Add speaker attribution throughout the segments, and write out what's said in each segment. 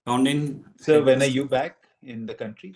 Speaker 1: Counting.
Speaker 2: Sir, when are you back in the country?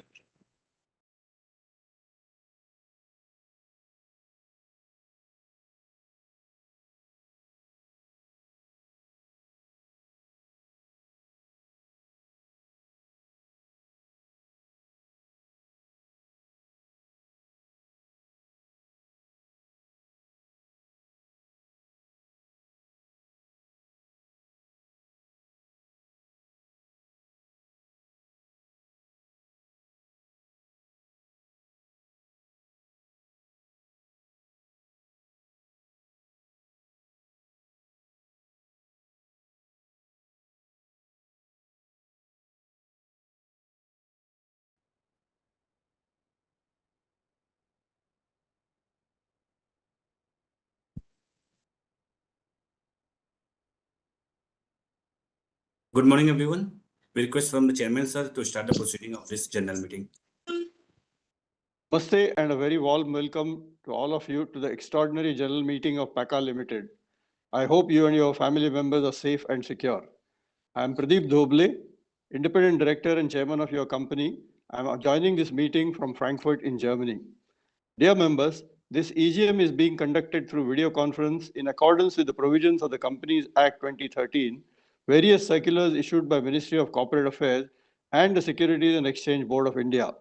Speaker 1: Good morning, everyone. We request from the chairman, sir, to start the proceeding of this general meeting.
Speaker 3: Namaste and a very warm welcome to all of you to the extraordinary general meeting of Pakka Limited. I hope you and your family members are safe and secure. I am Pradeep Dhoble, Independent Director and Chairman of your company. I am joining this meeting from Frankfurt in Germany. Dear members, this EGM is being conducted through video conference in accordance with the provisions of the Companies Act 2013, various circulars issued by Ministry of Corporate Affairs and the Securities and Exchange Board of India.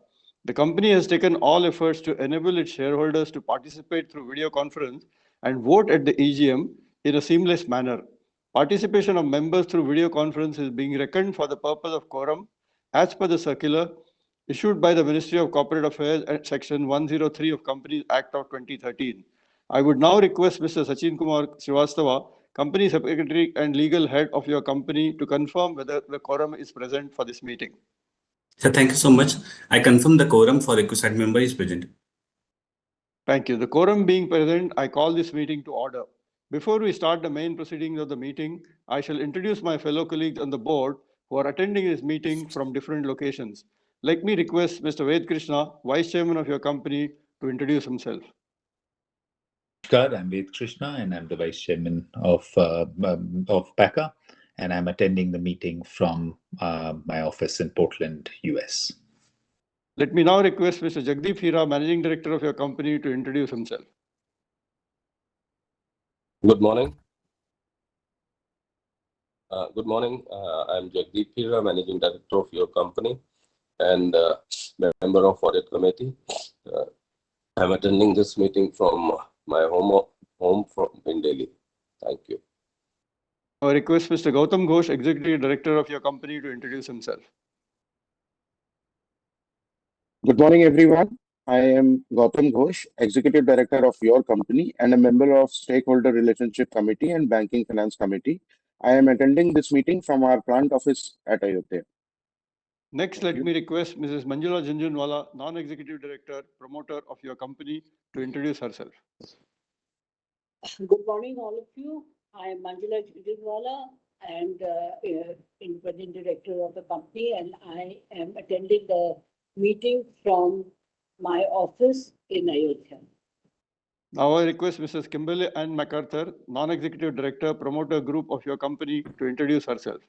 Speaker 3: The company has taken all efforts to enable its shareholders to participate through video conference and vote at the EGM in a seamless manner. Participation of members through video conference is being reckoned for the purpose of quorum as per the circular issued by the Ministry of Corporate Affairs at Section 103 of Companies Act of 2013. I would now request Mr. Sachin Kumar Srivastava, Company Secretary and Legal Head of your company, to confirm whether the quorum is present for this meeting.
Speaker 1: Sir, thank you so much. I confirm the quorum for requisite member is present.
Speaker 3: Thank you. The quorum being present, I call this meeting to order. Before we start the main proceedings of the meeting, I shall introduce my fellow colleagues on the board who are attending this meeting from different locations. Let me request Mr. Ved Krishna, Vice Chairman of your company, to introduce himself.
Speaker 2: Namaskar, I'm Ved Krishna and I'm the Vice Chairman of Pakka, and I'm attending the meeting from my office in Portland, US.
Speaker 3: Let me now request Mr. Jagdeep Hira, Managing Director of your company, to introduce himself.
Speaker 4: Good morning. I'm Jagdeep Hira, Managing Director of your company and member of Audit Committee. I'm attending this meeting from my home in Delhi. Thank you.
Speaker 3: I request Mr. Gautam Ghosh, Executive Director of your company, to introduce himself.
Speaker 5: Good morning, everyone. I am Gautam Ghosh, Executive Director of your company and a member of Stakeholder Relationship Committee and Banking Finance Committee. I am attending this meeting from our plant office at Ayodhya.
Speaker 3: Next, let me request Mrs. Manjula Jhunjhunwala, Non-Executive Director, Promoter of your company, to introduce herself.
Speaker 6: Good morning, all of you. I am Manjula Jhunjhunwala and Independent Director of the company, and I am attending the meeting from my office in Ayodhya.
Speaker 3: Now I request Mrs. Kimberly Ann MacArthur, Non-Executive Director, Promoter Group of your company, to introduce herself.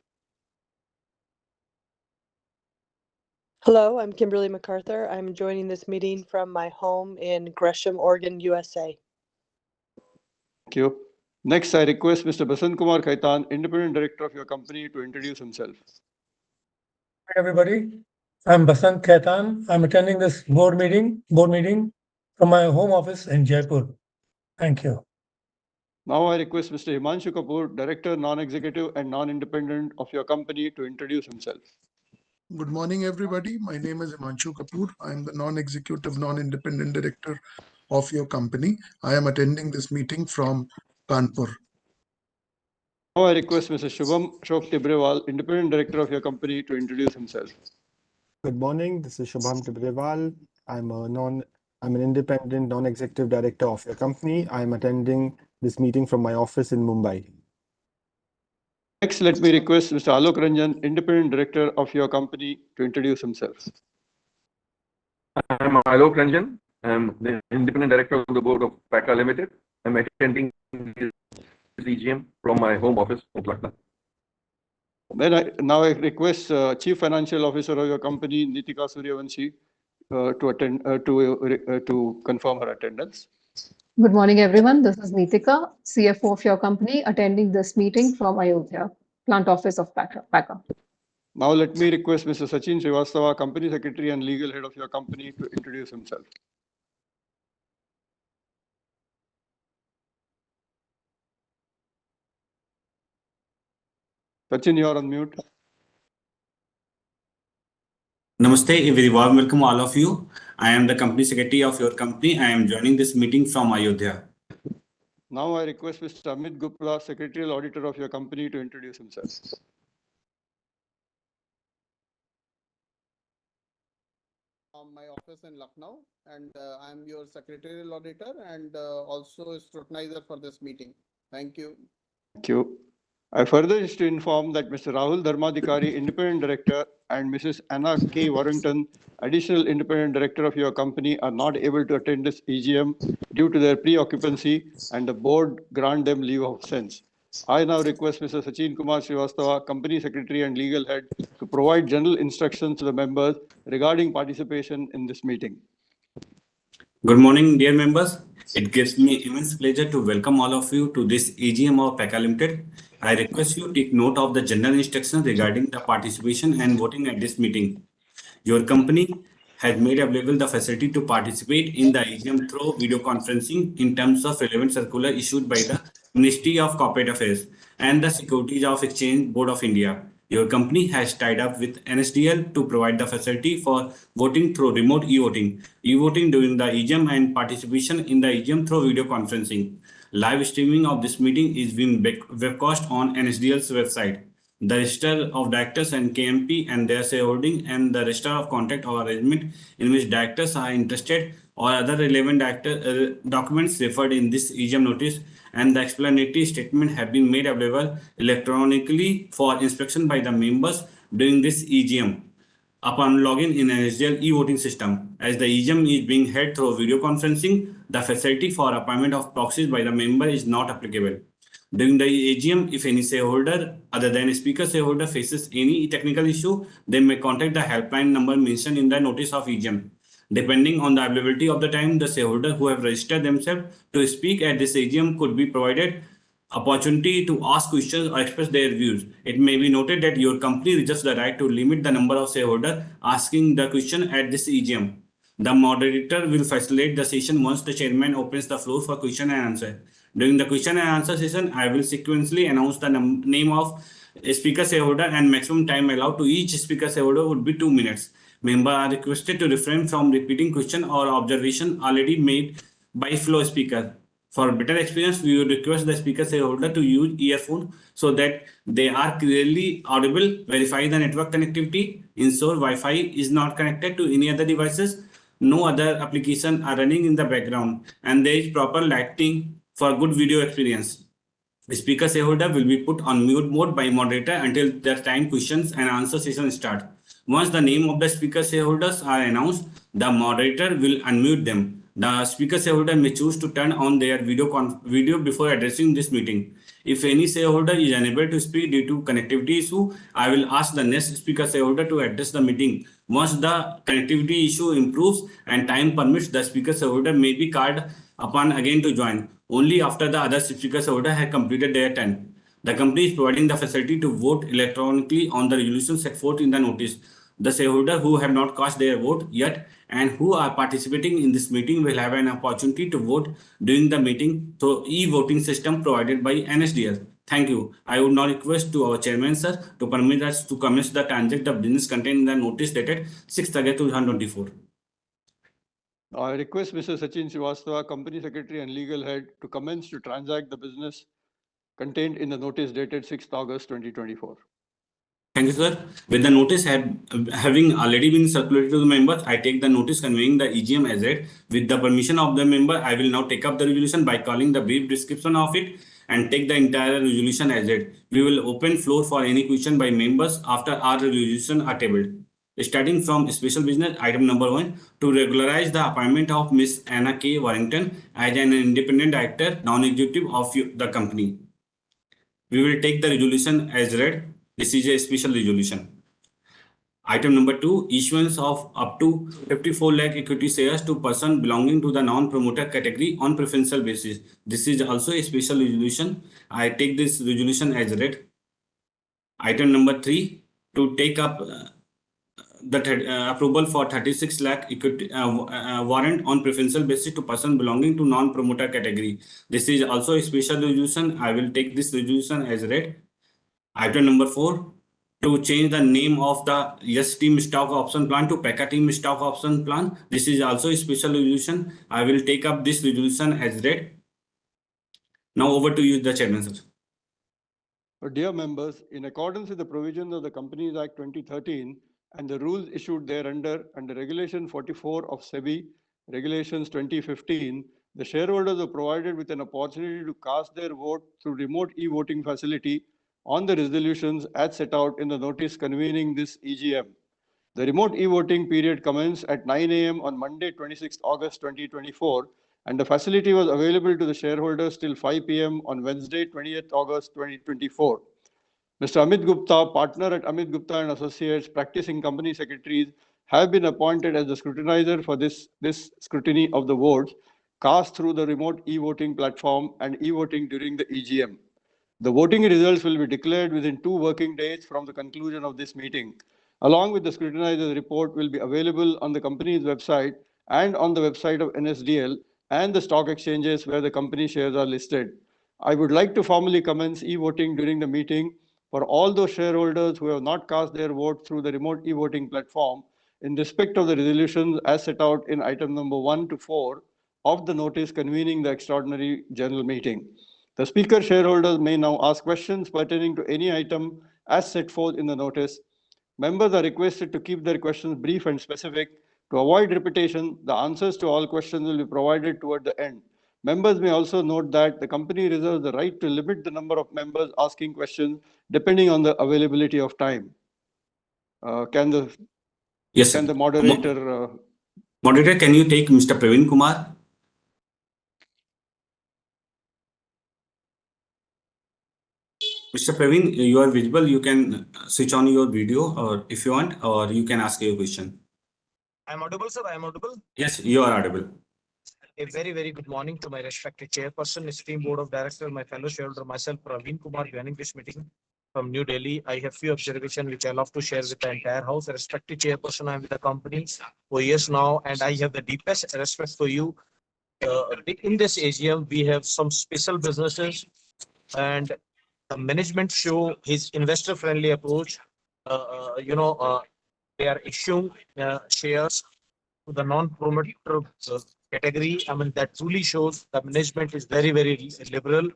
Speaker 7: Hello, I'm Kimberly MacArthur. I'm joining this meeting from my home in Gresham, Oregon, USA.
Speaker 3: Thank you. Next, I request Mr. Basant Kumar Khaitan, Independent Director of your company, to introduce himself.
Speaker 8: Hi, everybody. I'm Basant Khaitan. I'm attending this board meeting from my home office in Jaipur. Thank you.
Speaker 3: Now I request Mr. Himanshu Kapoor, Director, Non-Executive and Non-Independent of your company, to introduce himself.
Speaker 9: Good morning, everybody. My name is Himanshu Kapoor. I'm the Non-Executive, Non-Independent Director of your company. I am attending this meeting from Kanpur.
Speaker 3: Now I request Mr. Shubham Ashok Tibrewal, Independent Director of your company, to introduce himself.
Speaker 10: Good morning. This is Shubham Tibrewal. I'm an independent non-executive director of your company. I'm attending this meeting from my office in Mumbai.
Speaker 3: Next, let me request Mr. Alok Ranjan, Independent Director of your company, to introduce himself.
Speaker 11: I'm Alok Ranjan, I'm the independent director of the board of Pakka Limited. I'm attending this EGM from my home office in Pakka.
Speaker 3: Then now I request Chief Financial Officer of your company, Nitika Suryavanshi, to attend to confirm her attendance.
Speaker 12: Good morning, everyone. This is Nitika, CFO of your company, attending this meeting from Ayodhya, plant office of Pakka.
Speaker 3: Now let me request Mr. Sachin Srivastava, Company Secretary and Legal Head of your company, to introduce himself. Sachin, you are on mute.
Speaker 1: Namaste, a very warm welcome all of you. I am the company secretary of your company. I am joining this meeting from Ayodhya.
Speaker 3: Now I request Mr. Amit Gupta, Secretarial Auditor of your company, to introduce himself.
Speaker 13: From my office in Lucknow, and I am your secretarial auditor and also scrutinizer for this meeting. Thank you.
Speaker 3: Thank you. I further wish to inform that Mr. Rahul Dharmadhikari, Independent Director, and Mrs. Anna K. Warrington, Additional Independent Director of your company, are not able to attend this EGM due to their pre-occupancy, and the board grant them leave of absence. I now request Mr. Sachin Kumar Srivastava, Company Secretary and Legal Head, to provide general instructions to the members regarding participation in this meeting.
Speaker 1: Good morning, dear members. It gives me immense pleasure to welcome all of you to this EGM of Pakka Limited. I request you take note of the general instructions regarding the participation and voting at this meeting. Your company has made available the facility to participate in the EGM through video conferencing in terms of relevant circular issued by the Ministry of Corporate Affairs and the Securities of Exchange Board of India. Your company has tied up with NSDL to provide the facility for voting through remote e-voting, e-voting during the EGM and participation in the EGM through video conferencing. Live streaming of this meeting is being webcast on NSDL's website. The register of directors and KMP and their shareholding and the register of contract or arrangement in which directors are interested or other relevant documents referred in this EGM notice and the explanatory statement have been made available electronically for inspection by the members during this EGM. Upon login in NSDL e-voting system, as the EGM is being held through video conferencing, the facility for appointment of proxies by the member is not applicable. During the AGM, if any shareholder other than a speaker shareholder faces any technical issue, they may contact the helpline number mentioned in the notice of EGM. Depending on the availability of the time, the shareholder who have registered themselves to speak at this AGM could be provided opportunity to ask questions or express their views. It may be noted that your company reserves the right to limit the number of shareholders asking the question at this EGM. The moderator will facilitate the session once the chairman opens the floor for question and answer. During the question and answer session, I will sequentially announce the name of a speaker shareholder and maximum time allowed to each speaker shareholder would be 2 minutes. Members are requested to refrain from repeating question or observation already made by floor speaker. For better experience, we would request the speaker shareholder to use earphone so that they are clearly audible, verify the network connectivity, ensure Wi-Fi is not connected to any other devices, no other application are running in the background, and there is proper lighting for good video experience. The speaker shareholder will be put on mute mode by moderator until the time questions and answer session start. Once the name of the speaker shareholders are announced, the moderator will unmute them. The speaker shareholder may choose to turn on their video before addressing this meeting. If any shareholder is unable to speak due to connectivity issue, I will ask the next speaker shareholder to address the meeting. Once the connectivity issue improves and time permits, the speaker shareholder may be called upon again to join, only after the other speaker shareholder have completed their turn. The company is providing the facility to vote electronically on the resolution set forth in the notice. The shareholder who have not cast their vote yet and who are participating in this meeting will have an opportunity to vote during the meeting through e-voting system provided by NSDL. Thank you. I would now request to our chairman, sir, to permit us to commence the transact of business contained in the notice dated 6th August 2024.
Speaker 3: I request Mr. Sachin Srivastava, Company Secretary and Legal Head, to commence to transact the business contained in the notice dated 6th August 2024.
Speaker 1: Thank you, sir. With the notice having already been circulated to the members, I take the notice conveying the EGM as read. With the permission of the member, I will now take up the resolution by calling the brief description of it and take the entire resolution as read. We will open floor for any question by members after our resolution are tabled. Starting from special business item number 1, to regularize the appointment of Ms. Anna K. Warrington as an independent director, non-executive of the company. We will take the resolution as read. This is a special resolution. Item number 2, issuance of up to 54 lakh equity shares to person belonging to the non-promoter category on preferential basis. This is also a special resolution. I take this resolution as read. Item number 3, to take up the approval for 36 lakh equity warrant on preferential basis to person belonging to non-promoter category. This is also a special resolution. I will take this resolution as read. Item number 4, to change the name of the Yes Team Stock Option Plan to Pakka Team Stock Option Plan. This is also a special resolution. I will take up this resolution as read. Now over to you, the chairman, sir.
Speaker 3: Dear members, in accordance with the provisions of the Companies Act 2013 and the rules issued thereunder under Regulation 44 of SEBI, Regulations 2015, the shareholders are provided with an opportunity to cast their vote through remote e-voting facility on the resolutions as set out in the notice convening this EGM. The remote e-voting period commenced at 9 a.m. on Monday, 26 August 2024, and the facility was available to the shareholders till 5 p.m. on Wednesday, 20th August 2024. Mr. Amit Gupta, partner at Amit Gupta and Associates, practicing company secretaries, have been appointed as the scrutinizer for this scrutiny of the votes cast through the remote e-voting platform and e-voting during the EGM. The voting results will be declared within 2 working days from the conclusion of this meeting. Along with the scrutinizer's report will be available on the company's website and on the website of NSDL and the stock exchanges where the company shares are listed. I would like to formally commence e-voting during the meeting for all those shareholders who have not cast their vote through the remote e-voting platform in respect of the resolutions as set out in item number 1 to 4 of the notice convening the extraordinary general meeting. The speaker shareholders may now ask questions pertaining to any item as set forth in the notice. Members are requested to keep their questions brief and specific. To avoid repetition, the answers to all questions will be provided toward the end. Members may also note that the company reserves the right to limit the number of members asking questions depending on the availability of time. Can the moderator...
Speaker 1: Moderator, can you take Mr. Praveen Kumar? Mr. Praveen, you are visible. You can switch on your video, or if you want, or you can ask your question.
Speaker 14: I'm audible, sir. I'm audible.
Speaker 1: Yes, you are audible.
Speaker 14: A very, very good morning to my respected chairperson, esteemed board of directors, my fellow shareholder, myself, Praveen Kumar, joining this meeting from New Delhi. I have few observations which I love to share with the entire house. Respected chairperson, I'm with the company for years now, and I have the deepest respect for you. In this AGM, we have some special businesses, and the management show his investor-friendly approach. They are issuing shares to the non-promoter category. I mean, that truly shows the management is very, very liberal,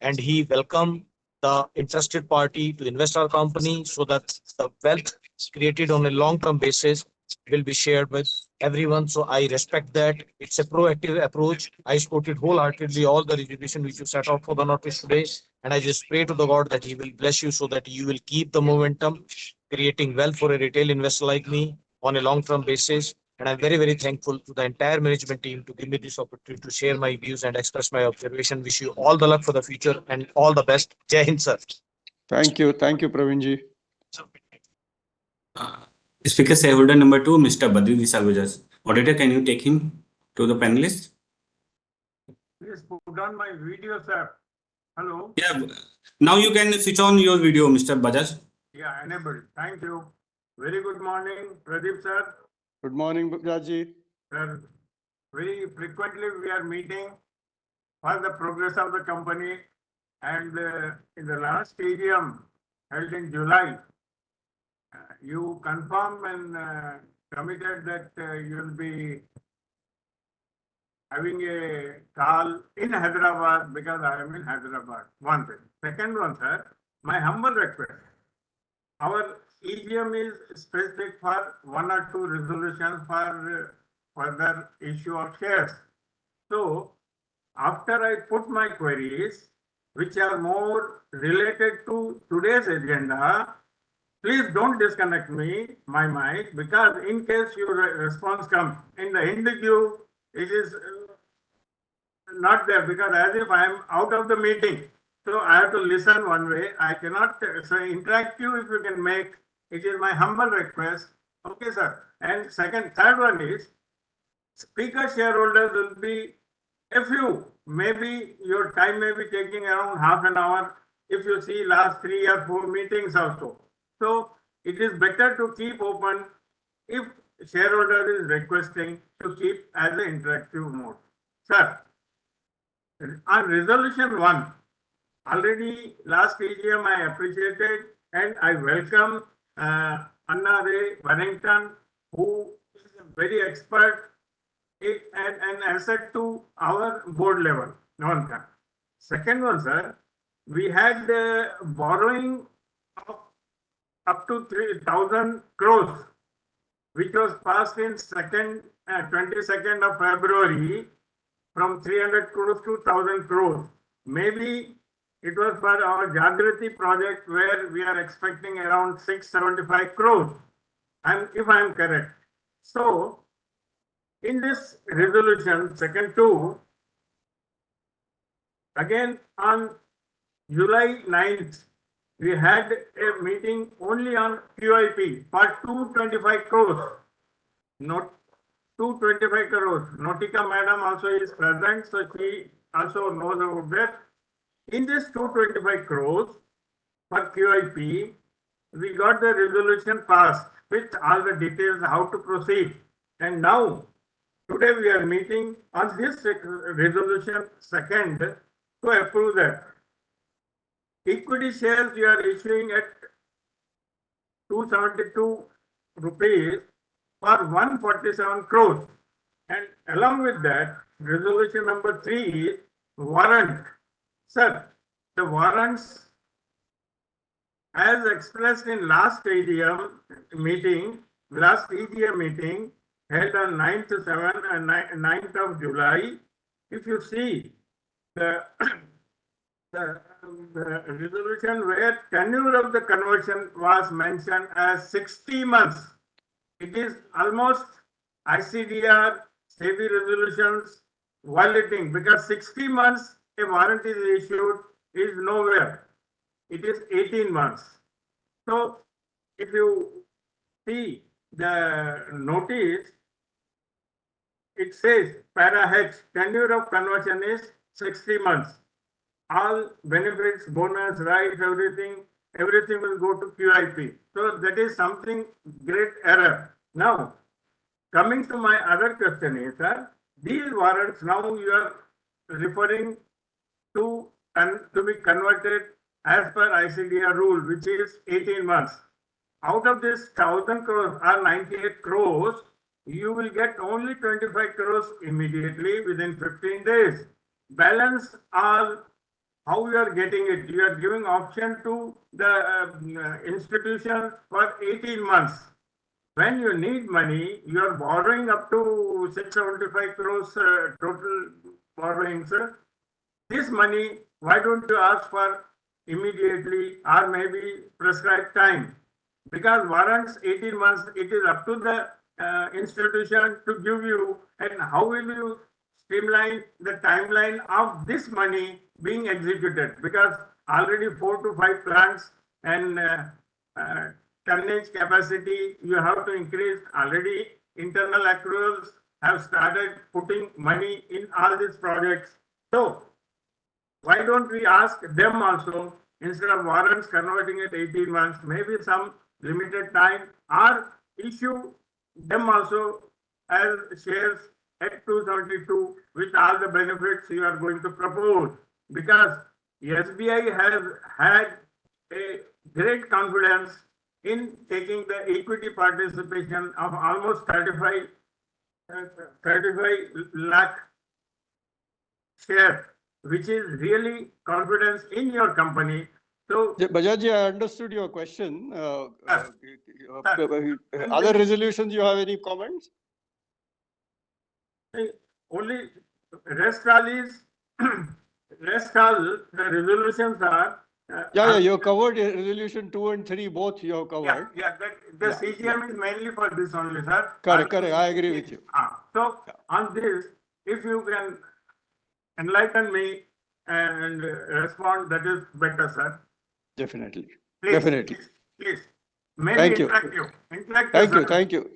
Speaker 14: and he welcomed the interested party to invest our company so that the wealth created on a long-term basis will be shared with everyone. So I respect that. It's a proactive approach. I supported wholeheartedly all the resolution which you set out for the notice today. And I just pray to the God that he will bless you so that you will keep the momentum, creating wealth for a retail investor like me on a long-term basis. And I'm very, very thankful to the entire management team to give me this opportunity to share my views and express my observation. Wish you all the luck for the future and all the best. Jai Hind, sir.
Speaker 3: Thank you. Thank you, Praveenji.
Speaker 1: Speaker shareholder number 2, Mr. Badri Sarvajas. Moderator, can you take him to the panelist?
Speaker 15: Please put on my video, sir. Hello.
Speaker 1: Yeah. Now you can switch on your video, Mr. Bajaj.
Speaker 15: Yeah, enabled. Thank you. Very good morning, Pradeep sir.
Speaker 3: Good morning, Bajaj.
Speaker 15: Sir, very frequently we are meeting for the progress of the company, and in the last AGM held in July, you confirmed and committed that you will be having a call in Hyderabad because I am in Hyderabad. One thing. Second one, sir, my humble request. Our EGM is specific for 1 or 2 resolutions for further issue of shares. So, after I put my queries, which are more related to today's agenda, please don't disconnect my mic, because in case your response comes in the end queue, it is not there, because as if I am out of the meeting. So I have to listen one way. I cannot, so interactive if you can make, it is my humble request. Okay, sir. And third one is, speaker shareholders will be a few, maybe your time may be taking around half an hour if you see last 3 or 4 meetings also. So it is better to keep open if shareholder is requesting to keep as an interactive mode. Sir, on resolution 1, already last AGM I appreciated and I welcome Anna Ray Warrington, who is a very expert and an asset to our board level. Second one, sir, we had borrowing of up to 3,000 crores, which was passed in 22nd of February, from 300 crores to 1,000 crores. Maybe it was for our Jagrati project, where we are expecting around 675 crores, and if I am correct. So in this resolution, second 2, again on July 9th, we had a meeting only on QIP for 225 crores. Not 225 crores. Notika madam also is present, so she also knows about that. In this 225 crores for QIP, we got the resolution passed with all the details how to proceed. And now, today we are meeting on this resolution second to approve that. Equity shares we are issuing at 272 rupees for 147 crores. And along with that, resolution number 3 is warrant. Sir, the warrants, as expressed in last EGM meeting held on 9th and 9th of July, if you see the resolution where tenure of the conversion was mentioned as 60 months, it is almost ICDR, SEBI resolutions violating, because 60 months a warrant is issued is nowhere. It is 18 months. So if you see the notice, it says para H, tenure of conversion is 60 months. All benefits, bonus, rights, everything will go to QIP. So that is something great error. Now, coming to my other question is, sir, these warrants now you are referring to be converted as per ICDR rule, which is 18 months. Out of this 1,000 crores or 98 crores, you will get only 25 crores immediately within 15 days. Balance are how you are getting it. You are giving option to the institution for 18 months. When you need money, you are borrowing up to 675 crores total borrowings. This money, why don't you ask for immediately or maybe prescribed time? Because warrants 18 months, it is up to the institution to give you, and how will you streamline the timeline of this money being executed? Because already 4 to 5 plants and tonnage capacity you have to increase. Already internal accruals have started putting money in all these projects. So why don't we ask them also, instead of warrants converting at 18 months, maybe some limited time, or issue them also as shares at 272 with all the benefits you are going to propose? Because SBI has had a great confidence in taking the equity participation of almost 35 lakh shares, which is really confidence in your company. So,
Speaker 3: Bajaj, I understood your question. Other resolutions, you have any comments?
Speaker 15: Only rest all the resolutions are
Speaker 3: Yeah, you covered resolution 2 and 3, both you have covered.
Speaker 15: The CGM is mainly for this only, sir.
Speaker 3: Correct. I agree with you.
Speaker 15: So on this, if you can enlighten me and respond, that is better, sir.
Speaker 3: Definitely.
Speaker 15: Please,
Speaker 3: Definitely.
Speaker 15: please. Maybe
Speaker 3: Thank you.
Speaker 15: interactive.
Speaker 3: Thank you.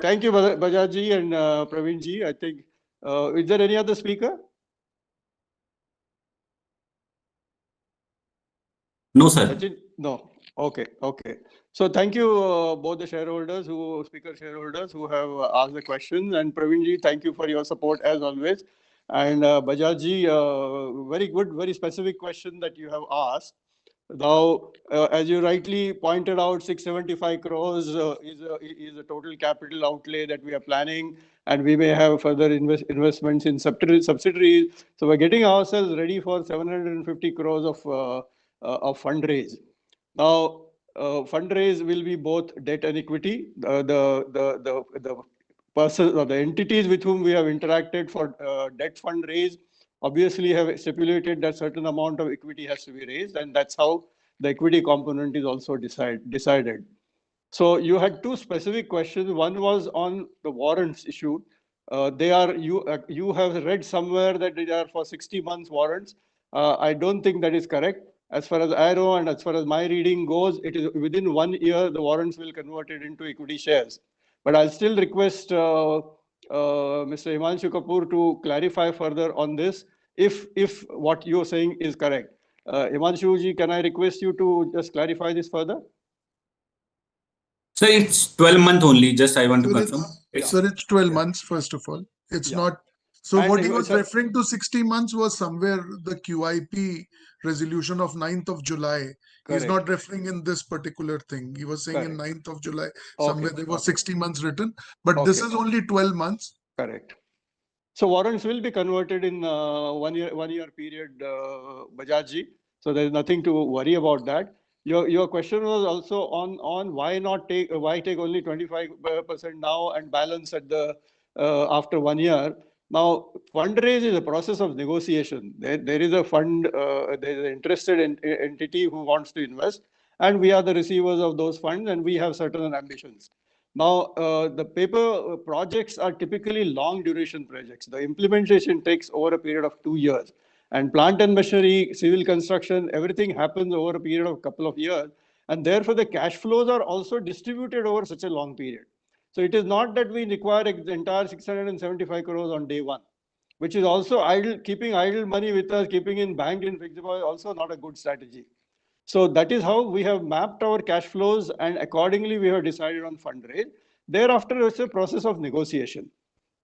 Speaker 3: Thank you, Bajaj and Praveen ji. I think, is there any other speaker?
Speaker 1: No, sir.
Speaker 3: Sachin? No. Okay. So thank you, both the shareholders, speaker shareholders who have asked the questions, and Praveen ji, thank you for your support as always. And Bajaj ji, very good, very specific question that you have asked. Now, as you rightly pointed out, 675 crores is a total capital outlay that we are planning, and we may have further investments in subsidiaries. So we're getting ourselves ready for 750 crores of fundraise. Now, fundraise will be both debt and equity. The person or the entities with whom we have interacted for debt fundraise obviously have stipulated that certain amount of equity has to be raised, and that's how the equity component is also decided. So you had two specific questions. One was on the warrants issued. You have read somewhere that they are for 60 months warrants. I don't think that is correct. As far as I know and as far as my reading goes, it is within 1 year the warrants will convert it into equity shares. But I'll still request Mr. Himanshu Kapoor to clarify further on this if what you're saying is correct. Himanshu ji, can I request you to just clarify this further?
Speaker 1: So it's 12 month only. Just I want to confirm.
Speaker 9: Sir, it's 12 months, first of all. It's not. So
Speaker 3: And
Speaker 9: what he was referring to 60 months was somewhere the QIP resolution of 9th of July. He's not referring in this particular thing. He was saying in 9th of July, somewhere there was 60 months written, but this is only 12 months.
Speaker 3: Correct. So warrants will be converted in 1 year period, Bajaj ji. So there is nothing to worry about that. Your question was also on why take only 25% now and balance at the after 1 year. Now, fundraise is a process of negotiation. There is a fund, there is an interested entity who wants to invest, and we are the receivers of those funds, and we have certain ambitions. Now, the paper projects are typically long duration projects. The implementation takes over a period of 2 years. And plant and machinery, civil construction, everything happens over a period of a couple of years. And therefore, the cash flows are also distributed over such a long period. So it is not that we require the entire 675 crores on day one, which is also keeping idle money with us, keeping in bank in fixed deposit, also not a good strategy. So that is how we have mapped our cash flows, and accordingly we have decided on fundraise. Thereafter, it's a process of negotiation.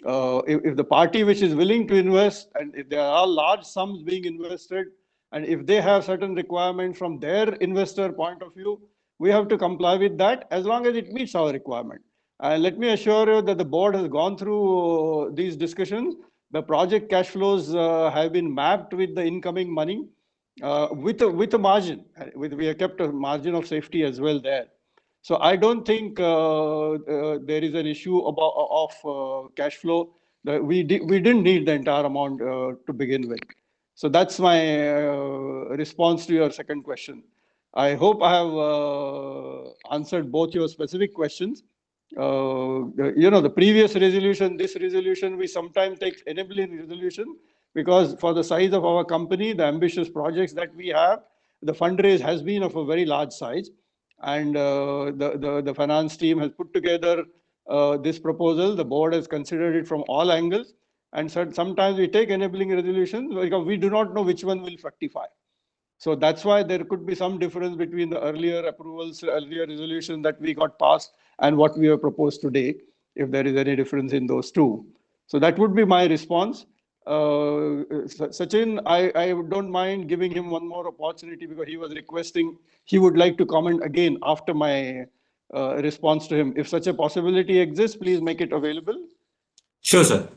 Speaker 3: If the party which is willing to invest, and if there are large sums being invested, and if they have certain requirements from their investor point of view, we have to comply with that as long as it meets our requirement. And let me assure you that the board has gone through these discussions. The project cash flows have been mapped with the incoming money with a margin. We have kept a margin of safety as well there. So I don't think there is an issue of cash flow. We didn't need the entire amount to begin with. So that's my response to your second question. I hope I have answered both your specific questions. The previous resolution, this resolution, we sometimes take enabling resolution because for the size of our company, the ambitious projects that we have, the fundraise has been of a very large size. And the finance team has put together this proposal. The board has considered it from all angles. And so sometimes we take enabling resolutions because we do not know which one will fructify. So that's why there could be some difference between the earlier approvals, earlier resolution that we got passed and what we have proposed today, if there is any difference in those two. So that would be my response. Sachin, I don't mind giving him one more opportunity because he was requesting, he would like to comment again after my response to him. If such a possibility exists, please make it available.
Speaker 1: Sure, sir.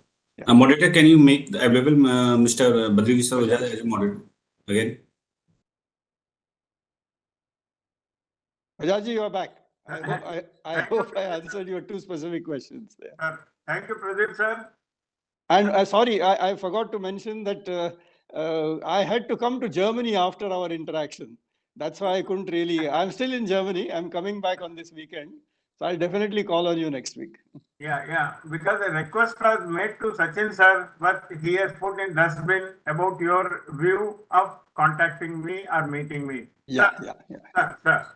Speaker 1: Moderator, can you make available Mr. Badri Vishal as a moderator again?
Speaker 3: Ajaji, you are back. I hope I answered your two specific questions there.
Speaker 15: Thank you, Pradeep, sir.
Speaker 3: And sorry, I forgot to mention that I had to come to Germany after our interaction. That's why I couldn't really. I'm still in Germany. I'm coming back on this weekend. So I'll definitely call on you next week.
Speaker 15: Yeah. Because a request was made to Sachin sir, but he has put in dustbin about your view of contacting me or meeting me.
Speaker 3: Yeah.
Speaker 15: Sir.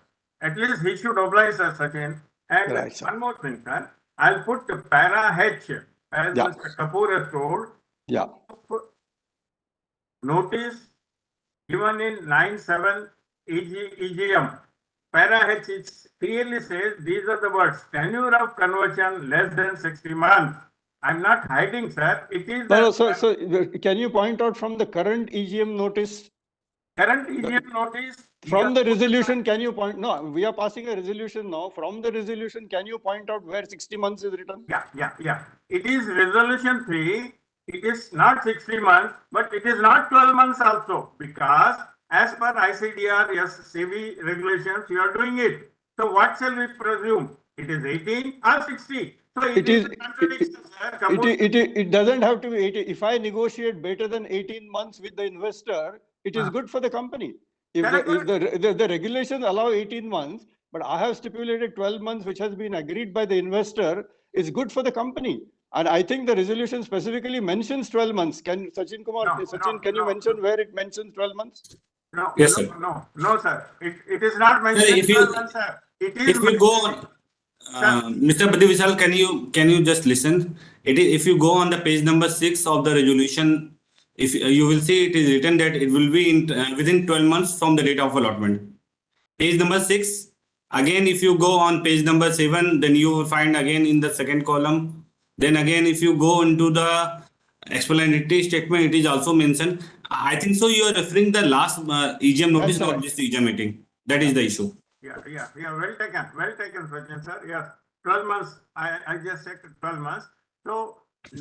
Speaker 15: At least he should oblige us, Sachin. And
Speaker 3: Right, sir.
Speaker 15: one more thing, sir. I'll put the para H, as Mr. Kapoor has told.
Speaker 3: Yeah.
Speaker 15: Notice given in 9/7 EGM. Para H, it clearly says these are the words: tenure of conversion less than 60 months. I'm not hiding, sir. It is
Speaker 3: No, so can you point out from the current EGM notice?
Speaker 15: Current EGM notice.
Speaker 3: From the resolution, can you point? No, we are passing a resolution now. From the resolution, can you point out where 60 months is written?
Speaker 15: Yeah. It is resolution 3. It is not 60 months, but it is not 12 months also, because as per ICDR, SEBI regulations, you are doing it. So what shall we presume? It is 18 or 60? So it is a contradiction, sir.
Speaker 3: It doesn't have to be 80. If I negotiate better than 18 months with the investor, it is good for the company. If the regulations allow 18 months, but I have stipulated 12 months, which has been agreed by the investor, is good for the company. And I think the resolution specifically mentions 12 months. Can Sachin can you mention where it mentions 12 months?
Speaker 15: No,
Speaker 1: Yes, sir.
Speaker 15: No, sir. It is not mentioned.
Speaker 1: If you go on, Mr. Pradeep Vishal, can you just listen? If you go on the page number 6 of the resolution, if you will see, it is written that it will be within 12 months from the date of allotment. Page number 6. Again, if you go on page number 7, then you will find again in the second column. Then again, if you go into the explanatory statement, it is also mentioned. I think so. You are referring the last EGM notice, not this EGM meeting. That is the issue.
Speaker 15: Yeah. Well taken, Sachin sir. Yes, 12 months. I just said 12 months. So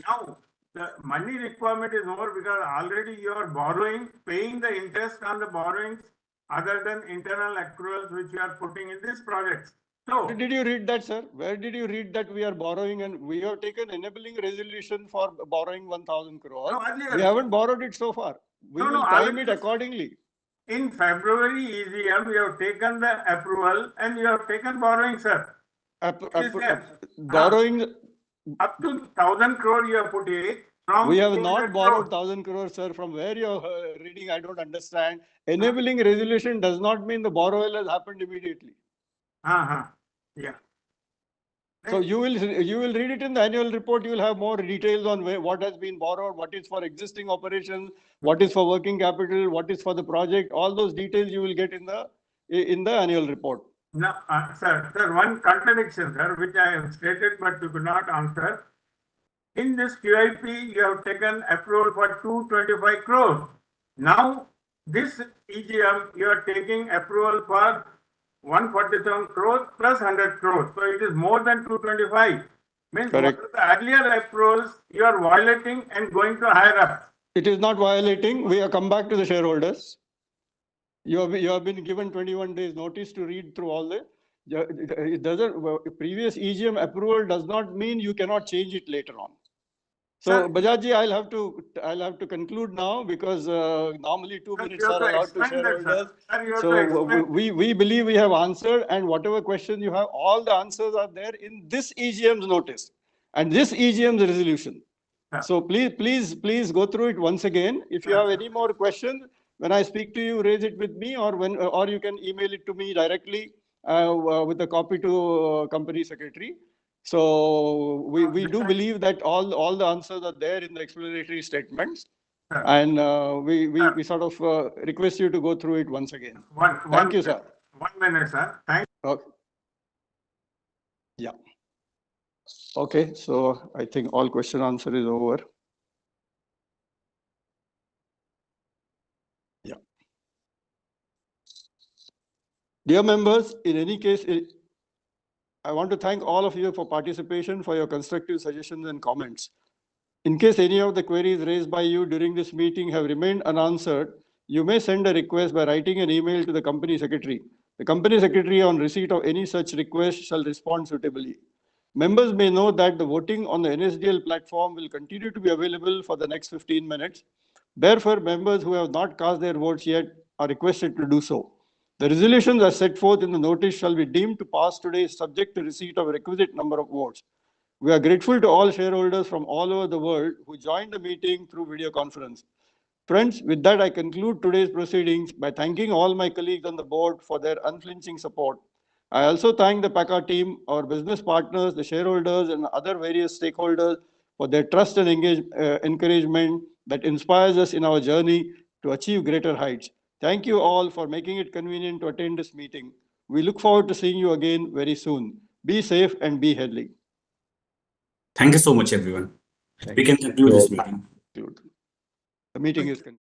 Speaker 15: now the money requirement is more because already you are borrowing, paying the interest on the borrowings other than internal accruals which you are putting in this project. So
Speaker 3: where did you read that, sir? Where did you read that we are borrowing and we have taken enabling resolution for borrowing 1,000 crores?
Speaker 15: No, earlier.
Speaker 3: We haven't borrowed it so far. We will time it accordingly.
Speaker 15: In February EGM, you have taken the approval and you have taken borrowing, sir.
Speaker 3: Borrowing
Speaker 15: up to 1,000 crore you have put it.
Speaker 3: We have not borrowed 1,000 crores, sir. From where you are reading, I don't understand. Enabling resolution does not mean the borrowal has happened immediately.
Speaker 15: Yeah.
Speaker 3: So you will read it in the annual report. You will have more details on what has been borrowed, what is for existing operations, what is for working capital, what is for the project. All those details you will get in the annual report.
Speaker 15: No, sir, one contradiction, sir, which I have stated but you could not answer. In this QIP, you have taken approval for 225 crores. Now, this EGM, you are taking approval for 147 crores plus 100 crores. So it is more than 225. Means
Speaker 3: correct.
Speaker 15: What are the earlier approvals you are violating and going to higher up?
Speaker 3: It is not violating. We have come back to the shareholders. You have been given 21 days notice to read through all the. It doesn't. Previous EGM approval does not mean you cannot change it later on. So Bajajji, I'll have to conclude now because normally 2 minutes are allowed to shareholders. So we believe we have answered, and whatever questions you have, all the answers are there in this EGM's notice and this EGM's resolution. So please go through it once again. If you have any more questions, when I speak to you, raise it with me, or you can email it to me directly with a copy to company secretary. So we do believe that all the answers are there in the explanatory statements, and we sort of request you to go through it once again. Thank you, sir.
Speaker 15: 1 minute, sir. Thank you.
Speaker 3: Okay. Yeah. Okay, so I think all question answer is over. Yeah. Dear members, in any case, I want to thank all of you for participation, for your constructive suggestions and comments. In case any of the queries raised by you during this meeting have remained unanswered, you may send a request by writing an email to the company secretary. The company secretary, on receipt of any such request, shall respond suitably. Members may know that the voting on the NSDL platform will continue to be available for the next 15 minutes. Therefore, members who have not cast their votes yet are requested to do so. The resolutions as set forth in the notice shall be deemed to pass today subject to receipt of a requisite number of votes. We are grateful to all shareholders from all over the world who joined the meeting through video conference. Friends, with that, I conclude today's proceedings by thanking all my colleagues on the board for their unflinching support. I also thank the Pakka team, our business partners, the shareholders, and other various stakeholders for their trust and encouragement that inspires us in our journey to achieve greater heights. Thank you all for making it convenient to attend this meeting. We look forward to seeing you again very soon. Be safe and be healthy.
Speaker 1: Thank you so much, everyone. We can conclude this meeting.
Speaker 3: The meeting is concluded.